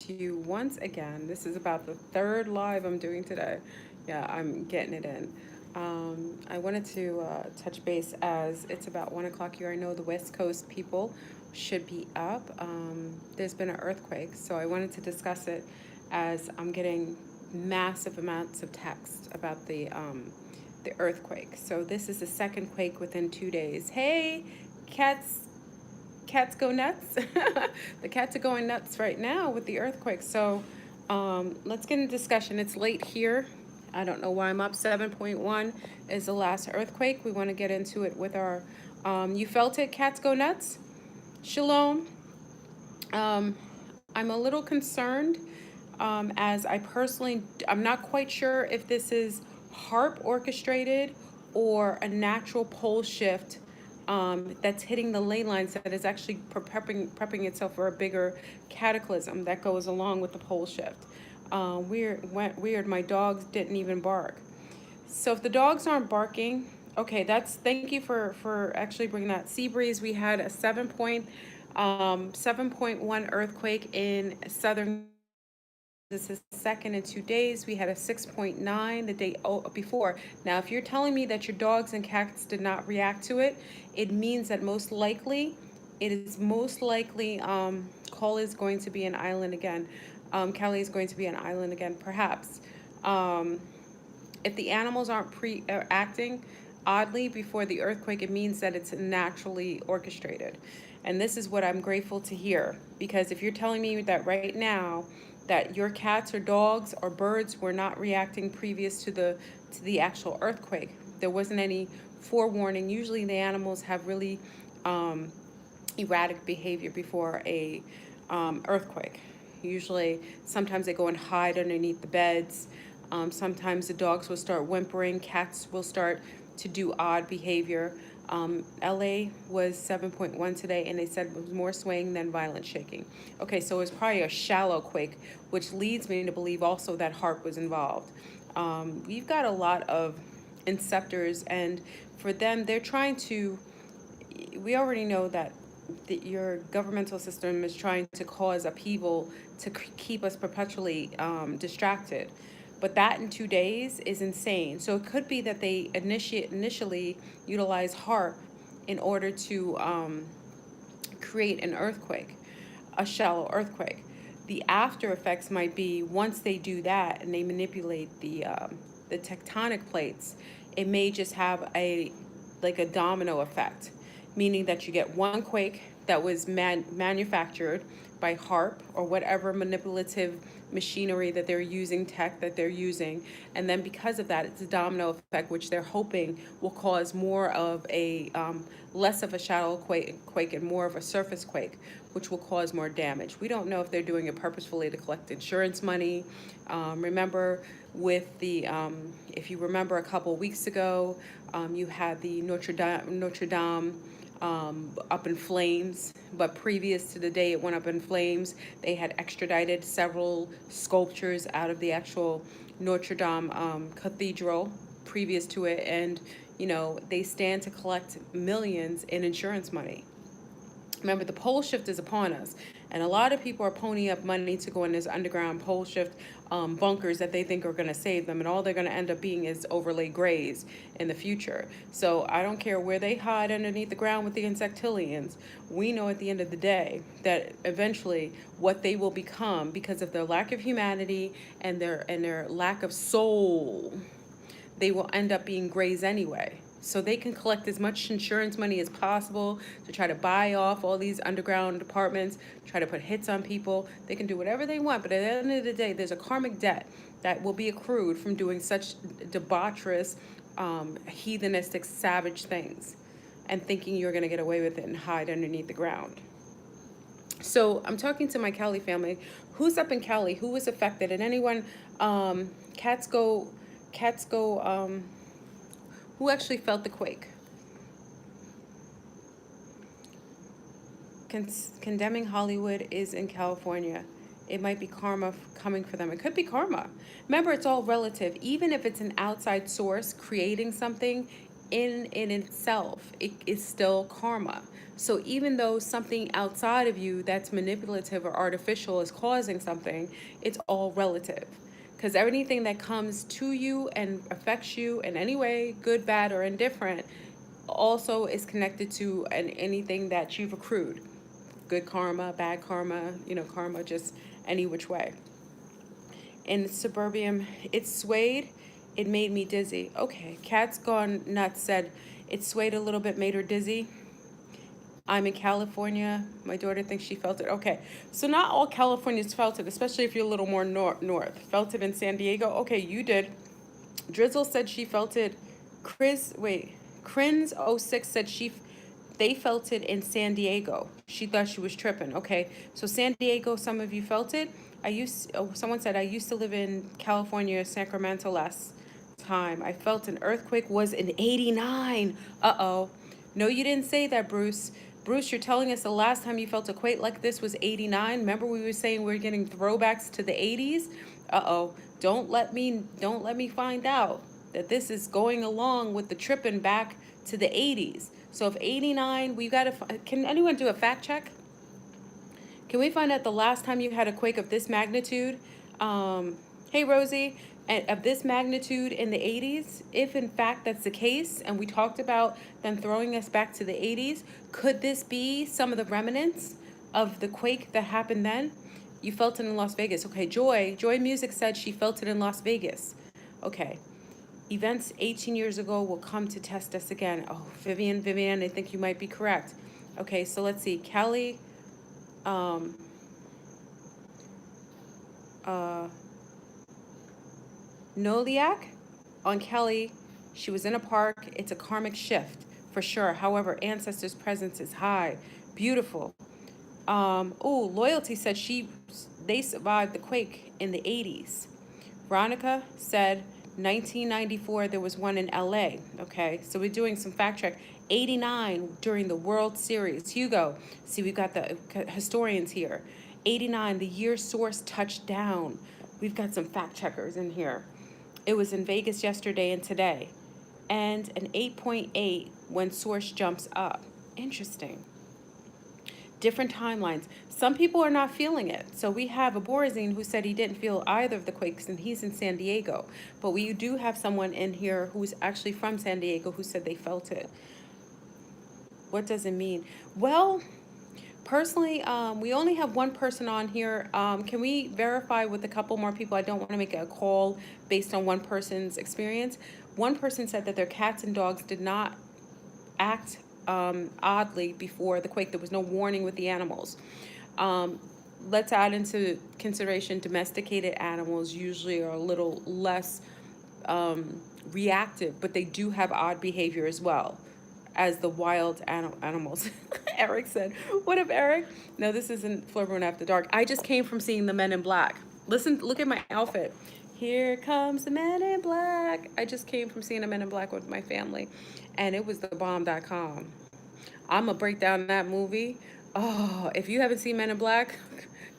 to you once again. This is about the third live I'm doing today. Yeah, I'm getting it in. I wanted to touch base as it's about 1 o'clock here. I know the West Coast people should be up. There's been an earthquake, so I wanted to discuss it as I'm getting massive amounts of text about the earthquake. So this is the second quake within 2 days. Hey, cats, cats go nuts. The cats are going nuts right now with the earthquake. So let's get into discussion. It's late here. I don't know why I'm up. 7.1 is the last earthquake. We want to get into it with our, you felt it, cats go nuts? Shalom. Um, I'm a little concerned as I'm not quite sure if this is Haarp orchestrated or a natural pole shift that's hitting the ley lines that is actually prepping itself for a bigger cataclysm that goes along with the pole shift. Weird. My dogs didn't even bark. So if the dogs aren't barking, okay, thank you for actually bringing that. Sea breeze. We had a 7.1 earthquake in southern. This is second in 2 days. We had a 6.9 the day before. Now, if you're telling me that your dogs and cats did not react to it, it means that most likely, Cole is going to be an island again. Kelly is going to be an island again, perhaps. Um, if the animals aren't acting oddly before the earthquake, it means that it's naturally orchestrated. And this is what I'm grateful to hear. Because if you're telling me that right now that your cats or dogs or birds were not reacting previous to the actual earthquake, there wasn't any forewarning. Usually the animals have really um, erratic behavior before a earthquake. Usually, sometimes they go and hide underneath the beds. Sometimes the dogs will start whimpering. Cats will start to do odd behavior. LA was 7.1 today, and they said it was more swaying than violent shaking. Okay, so it's probably a shallow quake, which leads me to believe also that Haarp was involved. We've got a lot of inceptors, and for them, they're trying to. We already know that your governmental system is trying to cause upheaval to keep us perpetually distracted. But that in 2 days is insane. So it could be that they initially utilize HARP in order to create an earthquake, a shallow earthquake. The after effects might be once they do that and they manipulate the tectonic plates, it may just have a domino effect, meaning that you get one quake that was manufactured by HARP or whatever manipulative machinery that they're using, tech that they're using, and then because of that, it's a domino effect, which they're hoping will cause more of a less of a shallow quake and more of a surface quake, which will cause more damage. We don't know if they're doing it purposefully to collect insurance money. Remember, with if you remember a couple of weeks ago, you had the Notre Dame up in flames. But previous to the day it went up in flames, they had extradited several sculptures out of the actual Notre Dame cathedral previous to it. And, they stand to collect millions in insurance money. Remember, the pole shift is upon us, and a lot of people are ponying up money to go in this underground pole shift bunkers that they think are going to save them, and all they're going to end up being is overlay grays in the future. So I don't care where they hide underneath the ground with the insectilians. We know at the end of the day that eventually what they will become, because of their lack of humanity and their lack of soul, they will end up being grays anyway. So they can collect as much insurance money as possible to try to buy off all these underground apartments, try to put hits on people. They can do whatever they want, but at the end of the day, there's a karmic debt that will be accrued from doing such debaucherous, heathenistic, savage things and thinking you're going to get away with it and hide underneath the ground. So I'm talking to my Cali family. Who's up in Cali? Who was affected? And anyone, cats go, cats go, who actually felt the quake? Condemning Hollywood is in California. It might be karma coming for them. It could be karma. Remember, it's all relative. Even if it's an outside source creating something, in itself, it is still karma. So even though something outside of you that's manipulative or artificial is causing something, it's all relative. Because anything that comes to you and affects you in any way, good, bad, or indifferent, also is connected to anything that you've accrued. Good karma, bad karma, karma just any which way. In suburbium, it swayed, it made me dizzy. Okay, Cat's Gone Nuts said it swayed a little bit, made her dizzy. I'm in California. My daughter thinks she felt it. Okay, so not all Californians felt it, especially if you're a little more north. Felt it in San Diego? Okay, you did. Drizzle said she felt it. Crins06 said they felt it in San Diego. She thought she was tripping. Okay, so San Diego, some of you felt it. Someone said I used to live in California, Sacramento last time. I felt an earthquake was in '89. Uh-oh. No, you didn't say that, Bruce. Bruce, you're telling us the last time you felt a quake like this was '89. Remember we were saying we're getting throwbacks to the '80s? Uh-oh. Don't let me find out that this is going along with the tripping back to the '80s. So if '89, we got to, can anyone do a fact check? Can we find out the last time you had a quake of this magnitude? Hey, Rosie, of this magnitude in the '80s? If in fact that's the case, and we talked about them throwing us back to the '80s, could this be some of the remnants of the quake that happened then? You felt it in Las Vegas. Okay, Joy Music said she felt it in Las Vegas. Okay. Events 18 years ago will come to test us again. Oh, Vivian, I think you might be correct. Okay, so let's see. Kelly, um, uh, Noliak on Kelly. She was in a park. It's a karmic shift for sure. However, ancestors' presence is high. Beautiful. Loyalty said they survived the quake in the 80s. Veronica said 1994 there was one in LA. Okay, so we're doing some fact check. 89 during the World Series. Hugo, see, we've got the historians here. 89, the year source touched down. We've got some fact checkers in here. It was in Vegas yesterday and today. And an 8.8 when source jumps up. Interesting. Different timelines. Some people are not feeling it. So we have a Borazine who said he didn't feel either of the quakes, and he's in San Diego. But we do have someone in here who's actually from San Diego who said they felt it. What does it mean? Well, personally, we only have one person on here. Can we verify with a couple more people? I don't want to make a call based on one person's experience. One person said that their cats and dogs did not act oddly before the quake. There was no warning with the animals. Let's add into consideration domesticated animals usually are a little less reactive, but they do have odd behavior as well as the wild animals. Eric said, what up, Eric? No, this isn't Florboon After Dark. I just came from seeing the Men in Black. Listen, look at my outfit. Here comes the Men in Black. I just came from seeing the Men in Black with my family, and it was thebomb.com. I'm going to break down that movie. Oh, if you haven't seen Men in Black,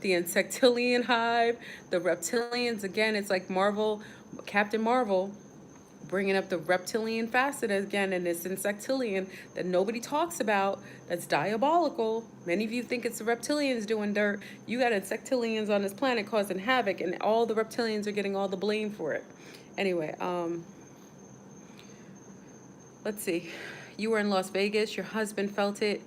the Insectilian Hive, the Reptilians, again, it's like Marvel, Captain Marvel, bringing up the reptilian facet again, and this insectilian that nobody talks about, that's diabolical. Many of you think it's the reptilians doing dirt. You got insectilians on this planet causing havoc, and all the reptilians are getting all the blame for it. Anyway, let's see. You were in Las Vegas, your husband felt it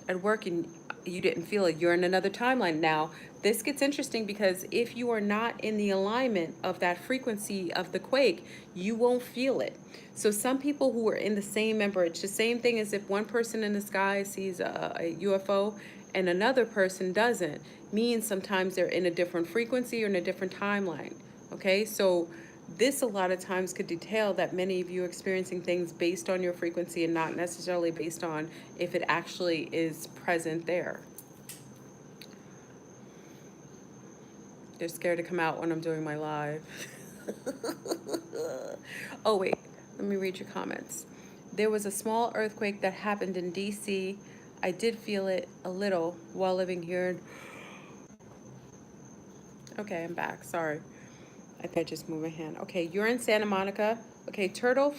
at work, and you didn't feel it. You're in another timeline now. This gets interesting because if you are not in the alignment of that frequency of the quake, you won't feel it. So some people who are in the same, remember, it's the same thing as if one person in the sky sees a UFO and another person doesn't, means sometimes they're in a different frequency or in a different timeline. Okay, so this a lot of times could detail that many of you are experiencing things based on your frequency and not necessarily based on if it actually is present there. They're scared to come out when I'm doing my live. Oh, wait. Let me read your comments. There was a small earthquake that happened in D.C. I did feel it a little while living here. Okay, I'm back. Sorry. I just moved my hand. Okay, you're in Santa Monica. Okay, Turtle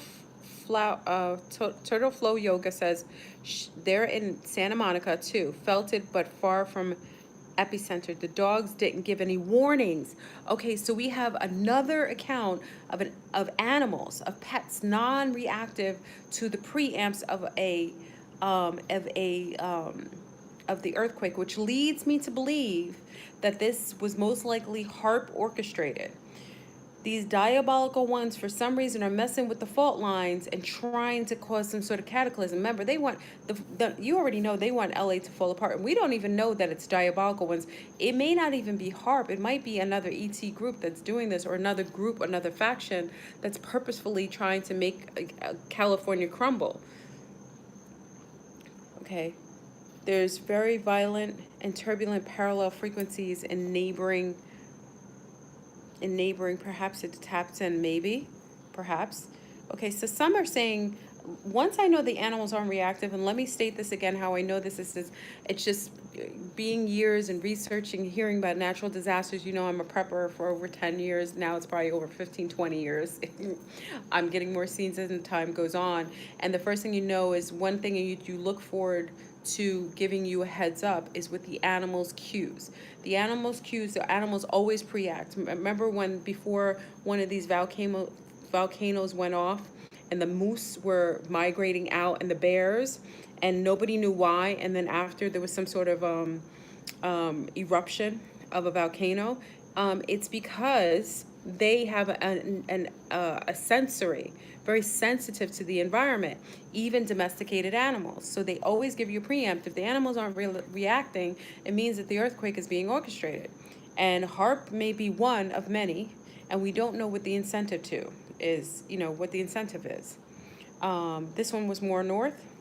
Turtle Flow Yoga says they're in Santa Monica too. Felt it, but far from epicenter. The dogs didn't give any warnings. Okay, so we have another account of animals, of pets, non-reactive to the preamps um, of a um, of the earthquake, which leads me to believe that this was most likely Haarp orchestrated. These diabolical ones, for some reason, are messing with the fault lines and trying to cause some sort of cataclysm. Remember, they want you already know they want LA to fall apart, and we don't even know that it's diabolical ones. It may not even be Harp. It might be another ET group that's doing this, or another group, another faction that's purposefully trying to make California crumble. Okay, there's very violent and turbulent parallel frequencies in neighboring, perhaps it taps in, maybe, perhaps. Okay, so some are saying, once I know the animals aren't reactive, and let me state this again, how I know this is, it's just being years and researching, hearing about natural disasters. You know, I'm a prepper for over 10 years. Now it's probably over 15, 20 years. I'm getting more scenes as time goes on. And the first thing you know is one thing you look forward to giving you a heads up is with the animals' cues. The animals always pre-act. Remember when before one of these volcanoes went off and the moose were migrating out and the bears, and nobody knew why, and then after there was some sort of eruption of a volcano, it's because they have a sensory, very sensitive to the environment, even domesticated animals. So they always give you a preempt. If the animals aren't reacting, it means that the earthquake is being orchestrated. And Harp may be one of many, and we don't know what the incentive to is, what the incentive is. This one was more north.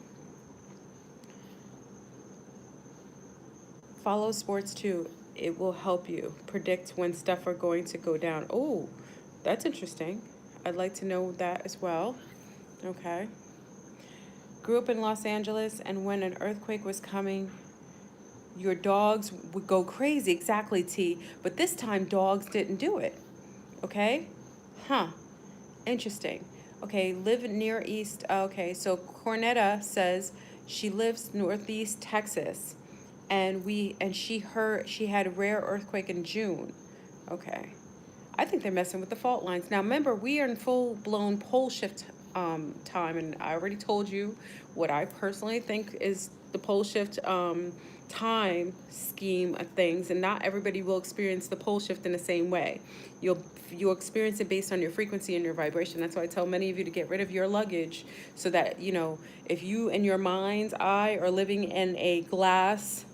Follow sports too. It will help you predict when stuff are going to go down. Oh, that's interesting. I'd like to know that as well. Okay. Grew up in Los Angeles, and when an earthquake was coming, your dogs would go crazy. Exactly, T. But this time, dogs didn't do it. Okay? Huh. Interesting. Okay, live near East. Okay, so Cornetta says she lives northeast Texas, and she had a rare earthquake in June. Okay. I think they're messing with the fault lines. Now remember, we are in full blown pole shift time, and I already told you what I personally think is the pole shift time scheme of things, and not everybody will experience the pole shift in the same way. You'll experience it based on your frequency and your vibration. That's why I tell many of you to get rid of your luggage, so that if you in your mind's eye are living in a glass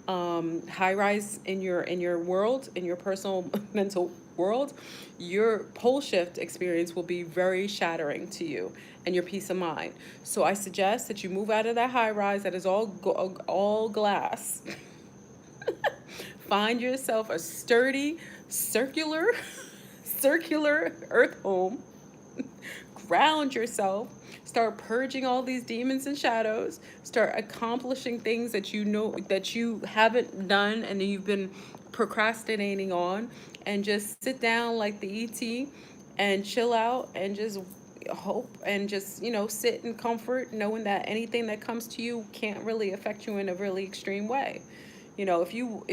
high rise in your world, in your personal mental world, your pole shift experience will be very shattering to you and your peace of mind. So I suggest that you move out of that high rise that is all glass. Find yourself a sturdy circular earth home. Ground yourself. Start purging all these demons and shadows. Start accomplishing things that you know that you haven't done and that you've been procrastinating on, and just sit down like the ET and chill out and just hope and just sit in comfort, knowing that anything that comes to you can't really affect you in a really extreme way. If you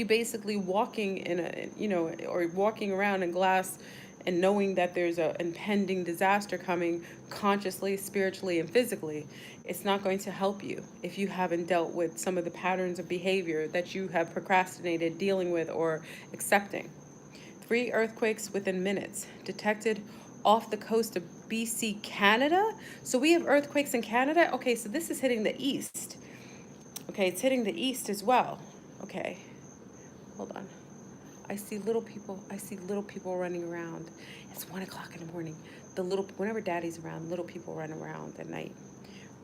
basically walking in or walking around in glass and knowing that there's a impending disaster coming, consciously, spiritually, and physically, it's not going to help you if you haven't dealt with some of the patterns of behavior that you have procrastinated dealing with or accepting. 3 earthquakes within minutes detected off the coast of BC, Canada. So we have earthquakes in Canada. Okay, so this is hitting the east. Okay, it's hitting the east as well. Okay, hold on. I see little people running around. It's 1 o'clock in the morning. Whenever daddy's around, little people run around at night.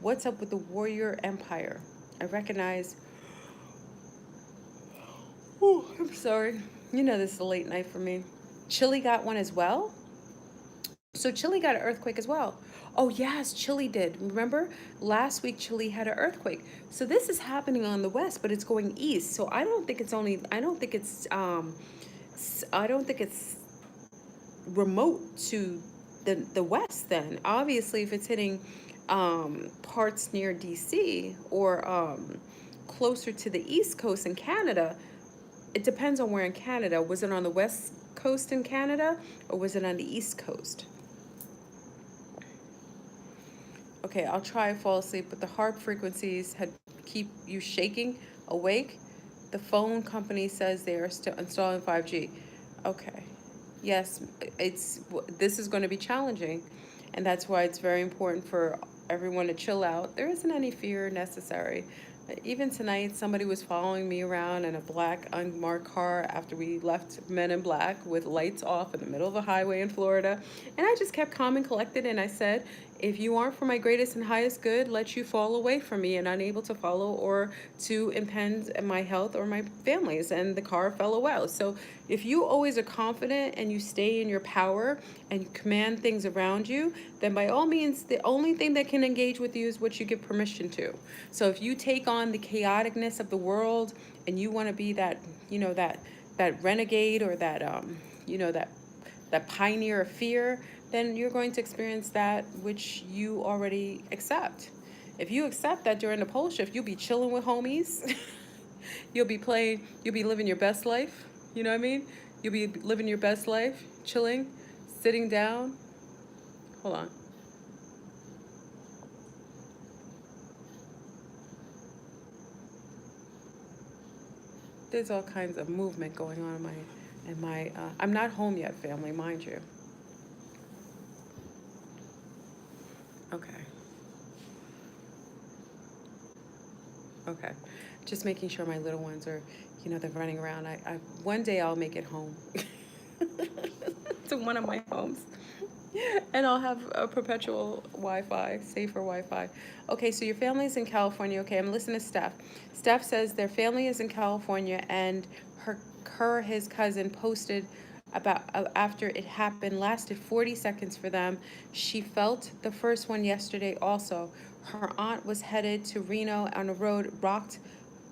What's up with the warrior empire? I recognize, I'm sorry. This is a late night for me. Chile got one as well? So Chile got an earthquake as well. Oh yes, Chile did. Remember? Last week Chile had an earthquake. So this is happening on the west, but it's going east. So I don't think it's remote to the west. Then obviously if it's hitting parts near DC or closer to the east coast in Canada, it depends on where in Canada. Was it on the west coast in Canada or was it on the east coast? Okay, I'll try to fall asleep, but the Haarp frequencies had keep you shaking awake. The phone company says they are still installing 5G. Okay. Yes, it's this is going to be challenging, and that's why it's very important for everyone to chill out. There isn't any fear necessary. Even tonight, somebody was following me around in a black unmarked car after we left Men in Black with lights off in the middle of a highway in Florida. And I just kept calm and collected, and I said, if you aren't for my greatest and highest good, let you fall away from me and unable to follow or to impede my health or my family's. And the car fell away. So if you always are confident and you stay in your power and you command things around you, then by all means, the only thing that can engage with you is what you give permission to. So if you take on the chaoticness of the world and you want to be that, that renegade or that, that pioneer of fear, then you're going to experience that which you already accept. If you accept that during the pole shift, you'll be chilling with homies. You'll be living your best life. You know what I mean? You'll be living your best life, chilling, sitting down. Hold on. There's all kinds of movement going on I'm not home yet, family, mind you. Okay. Okay. Just making sure my little ones are, they're running around. One day I'll make it home to one of my homes. And I'll have a perpetual Wi-Fi, safer Wi-Fi. Okay, so your family's in California. Okay, I'm listening to Steph. Steph says their family is in California, and his cousin posted about after it happened, lasted 40 seconds for them. She felt the first one yesterday also. Her aunt was headed to Reno on a road, rocked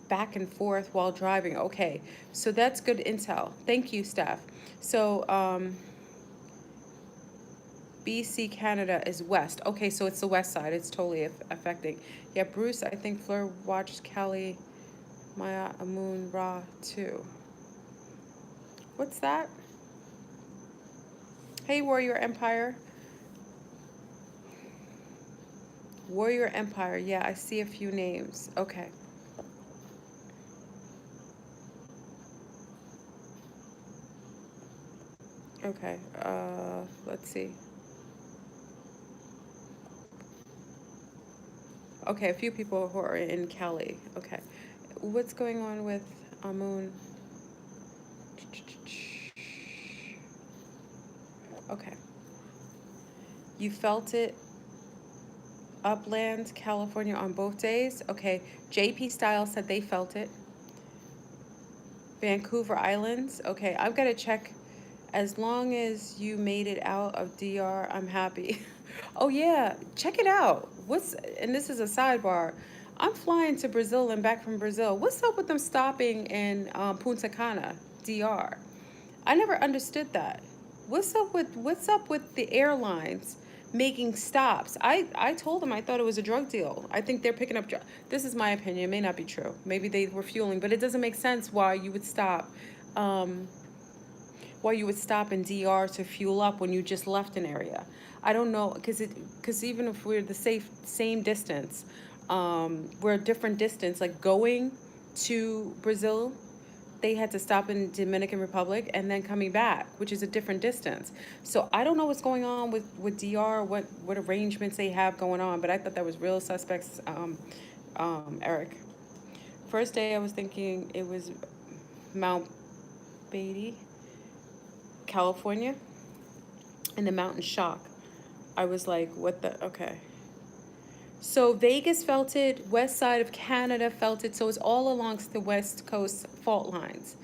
back and forth while driving. Okay, so that's good intel. Thank you, Steph. So, BC, Canada is west. Okay, so it's the west side. It's totally affecting. Yeah, Bruce, I think Fleur watched Kali, Maya, Amun, Ra, too. What's that? Hey, Warrior Empire. Warrior Empire. Yeah, I see a few names. Okay. Okay. Let's see. Okay, a few people who are in Cali. Okay. What's going on with Amun? Okay. You felt it Upland, California on both days? Okay. JP Style said they felt it. Vancouver Islands? Okay, I've got to check. As long as you made it out of DR, I'm happy. Oh yeah, check it out. And this is a sidebar. I'm flying to Brazil and back from Brazil. What's up with them stopping in Punta Cana, DR? I never understood that. What's up with the airlines making stops? I told them I thought it was a drug deal. I think they're picking up this is my opinion. It may not be true. Maybe they were fueling, but it doesn't make sense why you would stop. Why you would stop in DR to fuel up when you just left an area. I don't know, because even if we're the same distance, we're a different distance. Like going to Brazil, they had to stop in Dominican Republic and then coming back, which is a different distance. So I don't know what's going on with DR, what arrangements they have going on, but I thought that was real suspects, Eric. First day I was thinking it was Mount Beatty, California, and the mountain shock. I was like, what the, okay. So Vegas felt it, west side of Canada felt it, so it's all alongst the west coast fault lines.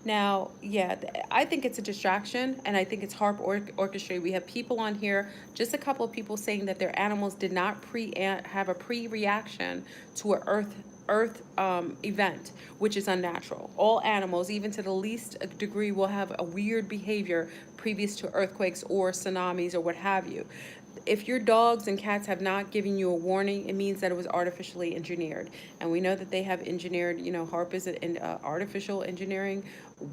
Now, yeah, I think it's a distraction, and I think it's Haarp orchestrated. We have people on here, just a couple of people saying that their animals did not have a pre-reaction to a earth earth event, which is unnatural. All animals, even to the least degree, will have a weird behavior previous to earthquakes or tsunamis or what have you. If your dogs and cats have not given you a warning, it means that it was artificially engineered. And we know that they have engineered, Haarp is an artificial engineering,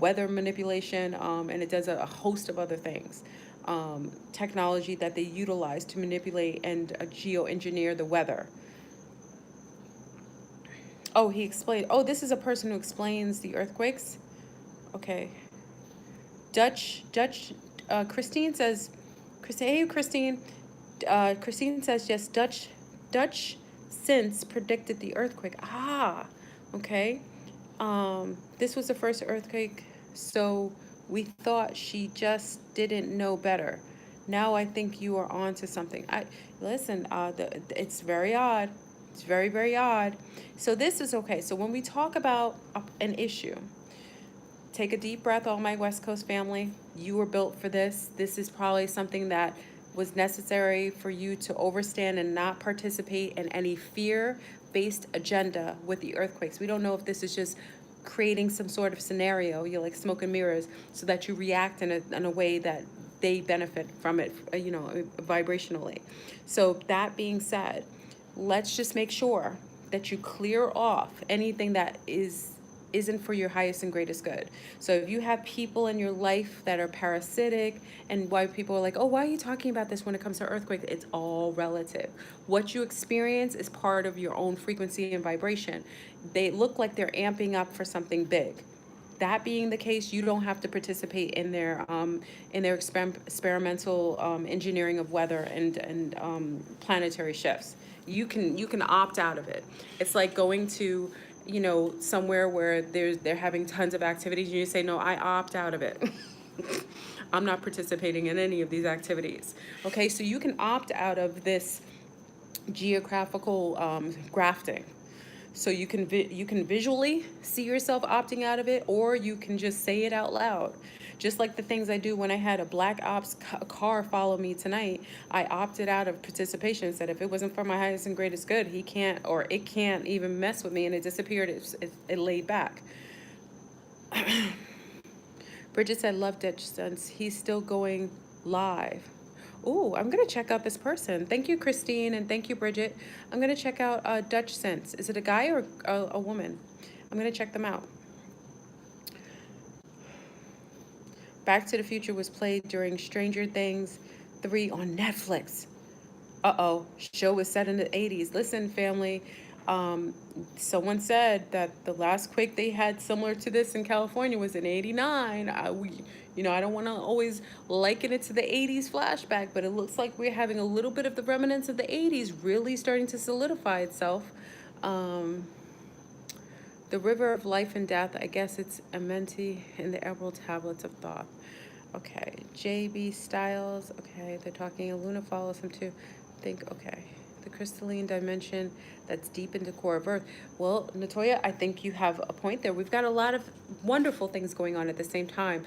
weather manipulation, and it does a host of other things. Technology that they utilize to manipulate and geoengineer the weather. Oh, he explained. Oh, this is a person who explains the earthquakes. Okay. Christine says, hey, Christine. Christine says, yes, Dutch since predicted the earthquake. Ah, okay. This was the first earthquake, so we thought she just didn't know better. Now I think you are on to something. Listen. It's very odd. It's very, very odd. So this is okay. So when we talk about an issue, take a deep breath, all my West Coast family. You were built for this. This is probably something that was necessary for you to overstand and not participate in any fear-based agenda with the earthquakes. We don't know if this is just creating some sort of scenario, you're like smoke and mirrors, so that you react in a way that they benefit from it, vibrationally. So that being said, let's just make sure that you clear off anything that isn't for your highest and greatest good. So if you have people in your life that are parasitic, and why people are like, oh, why are you talking about this when it comes to earthquakes? It's all relative. What you experience is part of your own frequency and vibration. They look like they're amping up for something big. That being the case, you don't have to participate in their experimental engineering of weather and planetary shifts. You can opt out of it. It's like going to somewhere where they're having tons of activities, and you say, no, I opt out of it. I'm not participating in any of these activities. Okay, so you can opt out of this geographical grafting. So you can visually see yourself opting out of it, or you can just say it out loud. Just like the things I do when I had a black ops car follow me tonight, I opted out of participation and said if it wasn't for my highest and greatest good, he can't, or it can't even mess with me, and it disappeared. It laid back. Bridget said, love Ditch since he's still going live. Ooh, I'm gonna check out this person. Thank you, Christine, and thank you, Bridget. I'm gonna check out Dutch Sense. Is it a guy or a woman? I'm gonna check them out. Back to the Future was played during Stranger Things 3 on Netflix. Uh-oh, show was set in the 80s. Listen, family, someone said that the last quake they had similar to this in California was in '89. I don't want to always liken it to the '80s flashback, but it looks like we're having a little bit of the remnants of the '80s really starting to solidify itself. The River of Life and Death, I guess it's Amenti in the Emerald Tablets of Thoth. Okay, JB Styles. Okay, they're talking. Luna follows him too. Okay. The crystalline dimension that's deep in the core of Earth. Well, Natoya, I think you have a point there. We've got a lot of wonderful things going on at the same time.